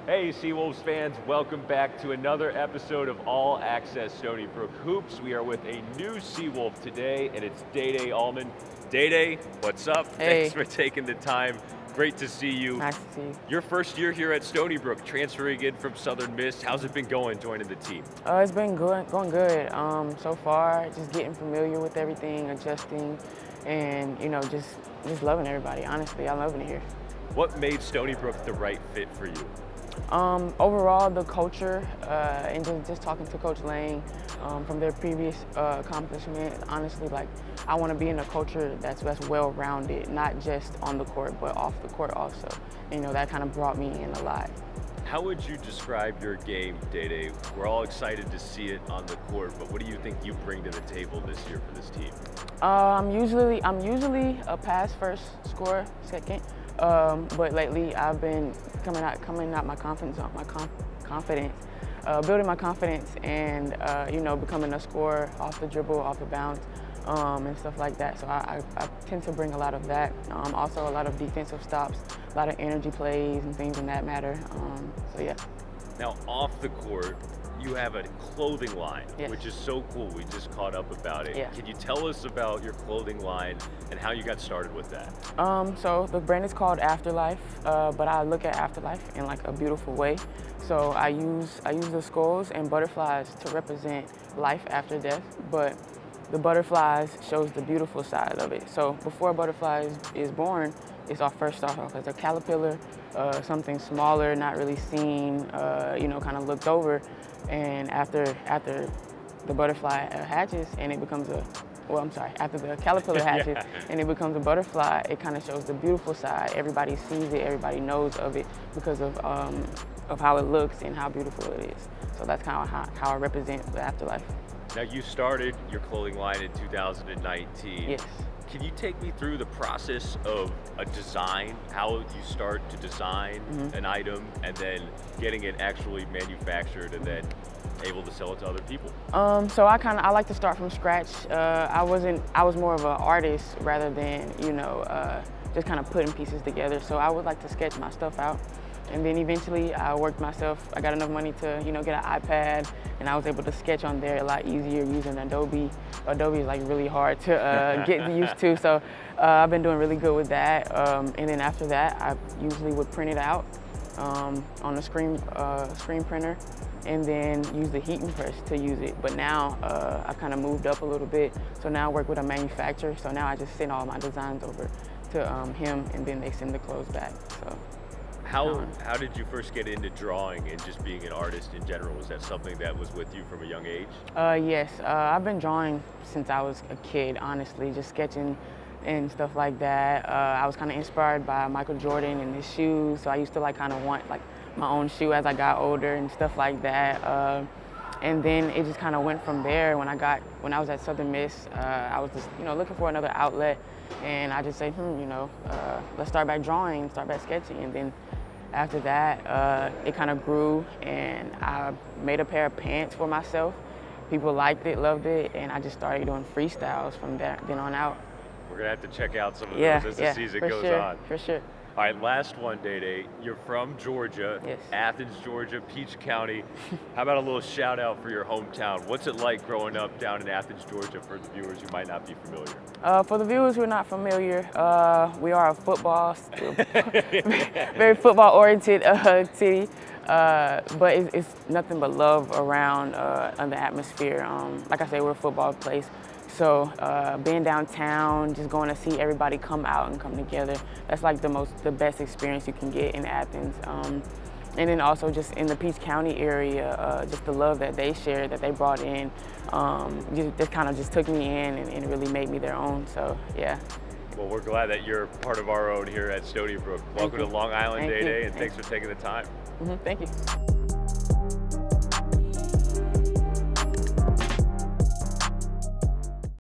Hey Seawolves fans, welcome back to another episode of All-Access Stony Brook Hoops. We are with a new Seawolf today, and it's Daishai Almond. Daishai, what's up? Hey. Thanks for taking the time. Great to see you. Nice to see you. Your first year here at Stony Brook, transferring in from Southern Miss. How's it been going joining the team? It's been good, going good. So far, just getting familiar with everything, adjusting, and just loving everybody. Honestly, I'm loving it here. What made Stony Brook the right fit for you? Overall, the culture and just talking to Coach Lang from their previous accomplishment. Honestly, like I want to be in a culture that's well-rounded, not just on the court, but off the court also. That kind of brought me in a lot. How would you describe your game, Daishai? We're all excited to see it on the court, but what do you think you bring to the table this year for this team? I'm usually a pass first, score second. But lately I've been coming out my confidence, building my confidence, and becoming a scorer off the dribble, off the bounce, and stuff like that. So I tend to bring a lot of that. Also a lot of defensive stops, a lot of energy plays and things in that matter. So yeah. Now off the court, you have a clothing line, yes, which is so cool. We just caught up about it. Yeah. Can you tell us about your clothing line and how you got started with that? So the brand is called Afterlife, but I look at Afterlife in like a beautiful way. So I use the skulls and butterflies to represent life after death, but the butterflies shows the beautiful side of it. So before a butterfly is born, it's our first start off as a caterpillar, something smaller, not really seen, kind of looked over. And after the butterfly hatches and it becomes after the caterpillar hatches Yeah, and it becomes a butterfly, it kind of shows the beautiful side. Everybody sees it, everybody knows of it because of how it looks and how beautiful it is. So that's kind of how I represent the Afterlife. Now you started your clothing line in 2019. Yes. Can you take me through the process of a design, how you start to design an item and then getting it actually manufactured and then able to sell it to other people? So I like to start from scratch. I was more of an artist rather than, just kind of putting pieces together. So I would like to sketch my stuff out. And then eventually I worked myself. I got enough money to, get an iPad, and I was able to sketch on there a lot easier using Adobe. Adobe is like really hard to get used to, so I've been doing really good with that. And then after that, I usually would print it out on a screen printer, and then use the heating press to use it. But now I kind of moved up a little bit, so now I work with a manufacturer. So now I just send all my designs over to him, and then they send the clothes back. So. How did you first get into drawing and just being an artist in general? Was that something that was with you from a young age? Yes, I've been drawing since I was a kid, honestly, just sketching and stuff like that. I was kind of inspired by Michael Jordan and his shoes, so I used to kind of want my own shoe as I got older and stuff like that. And then it just kind of went from there. When I was at Southern Miss, I was just looking for another outlet, and I just said, let's start back drawing, start back sketching, and then after that, it kind of grew, and I made a pair of pants for myself. People liked it, loved it, and I just started doing freestyles from then on out. We're gonna have to check out some of those as the season goes on. For sure. All right, last one, Daishai. You're from Georgia, yes, Athens, Georgia, Peach County. How about a little shout out for your hometown? What's it like growing up down in Athens, Georgia, for the viewers who might not be familiar? For the viewers who are not familiar, we are a very football-oriented city, but it's nothing but love around the atmosphere. Like I say, we're a football place. So being downtown, just going to see everybody come out and come together, that's like the best experience you can get in Athens. And then also just in the Peach County area, just the love that they shared, that they brought in, just kind of just took me in and really made me their own, so yeah. Well, we're glad that you're part of our own here at Stony Brook. Welcome to Long Island, Daishai, and thanks for taking the time. Thank you.